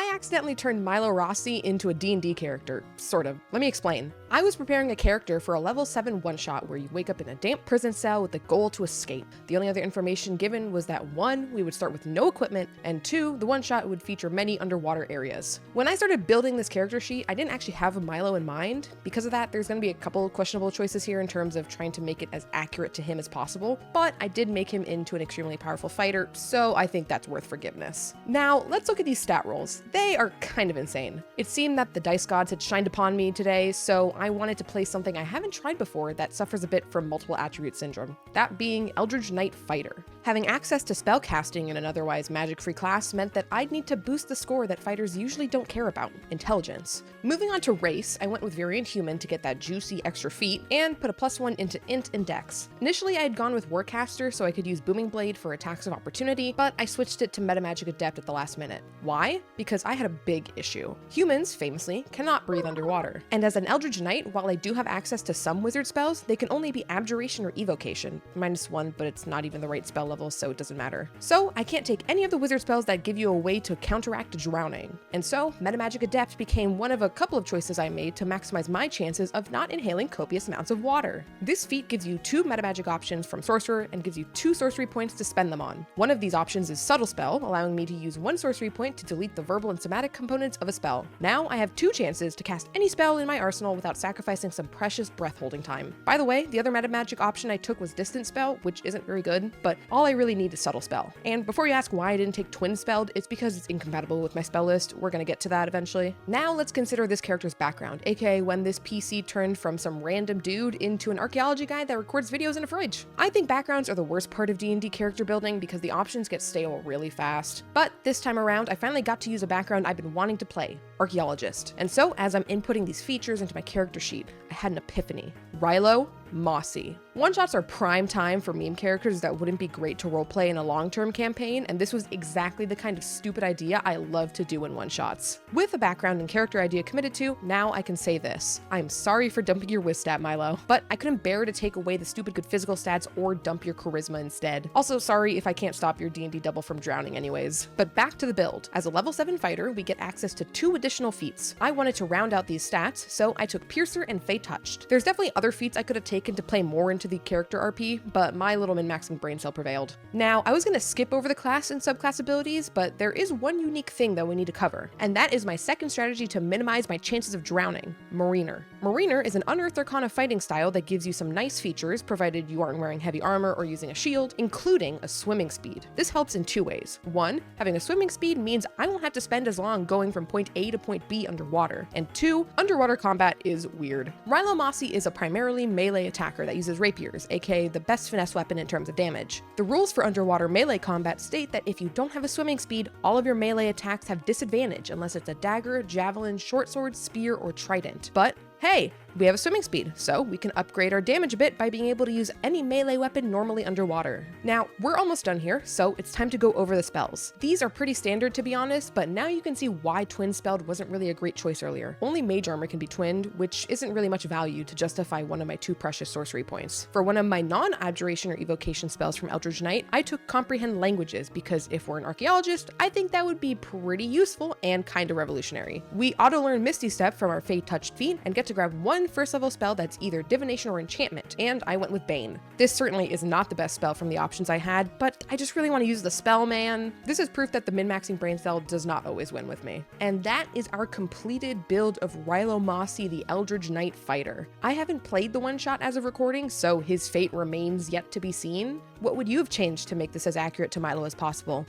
I accidentally turned Milo Rossi into a D&D character, sort of. Let me explain. I was preparing a character for a level 7 one-shot where you wake up in a damp prison cell with the goal to escape. The only other information given was that 1, we would start with no equipment, and 2, the one-shot would feature many underwater areas. When I started building this character sheet, I didn't actually have a Milo in mind. Because of that, there's going to be a couple questionable choices here in terms of trying to make it as accurate to him as possible, but I did make him into an extremely powerful fighter, so I think that's worth forgiveness. Now, let's look at these stat rolls. They are kind of insane. It seemed that the dice gods had shined upon me today, so I wanted to play something I haven't tried before that suffers a bit from multiple attribute syndrome, that being Eldritch Knight Fighter. Having access to spell casting in an otherwise magic-free class meant that I'd need to boost the score that fighters usually don't care about, intelligence. Moving on to race, I went with Variant Human to get that juicy extra feat, and put a +1 into Int and Dex. Initially I had gone with Warcaster so I could use Booming Blade for attacks of opportunity, but I switched it to Metamagic Adept at the last minute. Why? Because I had a big issue. Humans, famously, cannot breathe underwater. And as an Eldritch Knight, while I do have access to some wizard spells, they can only be Abjuration or Evocation. -1, but it's not even the right spell level, so it doesn't matter. So I can't take any of the wizard spells that give you a way to counteract drowning. And so Metamagic Adept became one of a couple of choices I made to maximize my chances of not inhaling copious amounts of water. This feat gives you 2 metamagic options from Sorcerer and gives you 2 sorcery points to spend them on. One of these options is Subtle Spell, allowing me to use 1 sorcery point to delete the verbal and somatic components of a spell. Now I have 2 chances to cast any spell in my arsenal without sacrificing some precious breath holding time. By the way, the other metamagic option I took was Distant Spell, which isn't very good, but all I really need is Subtle Spell. And before you ask why I didn't take Twin Spelled, it's because it's incompatible with my spell list. We're gonna get to that eventually. Now let's consider this character's background, aka when this PC turned from some random dude into an archaeology guy that records videos in a fridge. I think backgrounds are the worst part of D&D character building because the options get stale really fast. But this time around, I finally got to use a background I've been wanting to play, Archaeologist. And so as I'm inputting these features into my character sheet, I had an epiphany. Rilo Mossi. One-shots are prime time for meme characters that wouldn't be great to roleplay in a long-term campaign, and this was exactly the kind of stupid idea I love to do in one-shots. With a background and character idea committed to, now I can say this. I'm sorry for dumping your whiz stat, Milo, but I couldn't bear to take away the stupid good physical stats or dump your charisma instead. Also, sorry if I can't stop your D&D double from drowning anyways. But back to the build. As a level 7 fighter, we get access to 2 additional feats. I wanted to round out these stats, so I took Piercer and Fey Touched. There's definitely other feats I could have taken to play more into the character RP, but my little min-maxing brain cell prevailed. Now, I was gonna skip over the class and subclass abilities, but there is one unique thing that we need to cover, and that is my second strategy to minimize my chances of drowning, Mariner. Mariner is an unearthed arcana fighting style that gives you some nice features, provided you aren't wearing heavy armor or using a shield, including a swimming speed. This helps in 2 ways. 1, having a swimming speed means I won't have to spend as long going from point A to point B underwater, and 2, underwater combat is weird. Rilo Mossi is a primarily melee attacker that uses rapiers, aka the best finesse weapon in terms of damage. The rules for underwater melee combat state that if you don't have a swimming speed, all of your melee attacks have disadvantage unless it's a dagger, javelin, short sword, spear, or trident. But hey, we have a swimming speed, so we can upgrade our damage a bit by being able to use any melee weapon normally underwater. Now, we're almost done here, so it's time to go over the spells. These are pretty standard to be honest, but now you can see why Twin Spelled wasn't really a great choice earlier. Only Mage Armor can be twinned, which isn't really much value to justify one of my 2 precious sorcery points. For one of my non-Abjuration or Evocation spells from Eldritch Knight, I took Comprehend Languages because if we're an archaeologist, I think that would be pretty useful and kinda revolutionary. We auto-learn Misty Step from our Fey Touched feat and get to grab 1 first level spell that's either Divination or Enchantment, and I went with Bane. This certainly is not the best spell from the options I had, but I just really want to use the spell, man. This is proof that the min-maxing brain cell does not always win with me. And that is our completed build of Rilo Mossi, the Eldritch Knight Fighter. I haven't played the one-shot as of recording, so his fate remains yet to be seen. What would you have changed to make this as accurate to Milo as possible?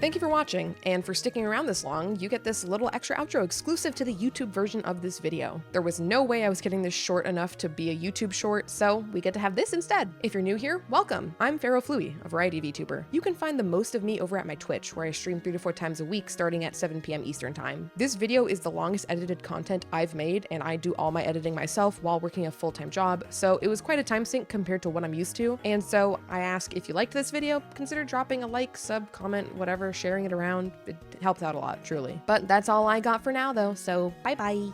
Thank you for watching, and for sticking around this long, you get this little extra outro exclusive to the YouTube version of this video. There was no way I was getting this short enough to be a YouTube short, so we get to have this instead. If you're new here, welcome! I'm Pharaoh Flui, a variety VTuber. You can find the most of me over at my Twitch, where I stream 3 to 4 times a week starting at 7 p.m. Eastern Time. This video is the longest edited content I've made, and I do all my editing myself while working a full-time job, so it was quite a time sink compared to what I'm used to, and so I ask if you liked this video, consider dropping a like, sub, comment, whatever, sharing it around. It helps out a lot, truly. But that's all I got for now though, so bye bye.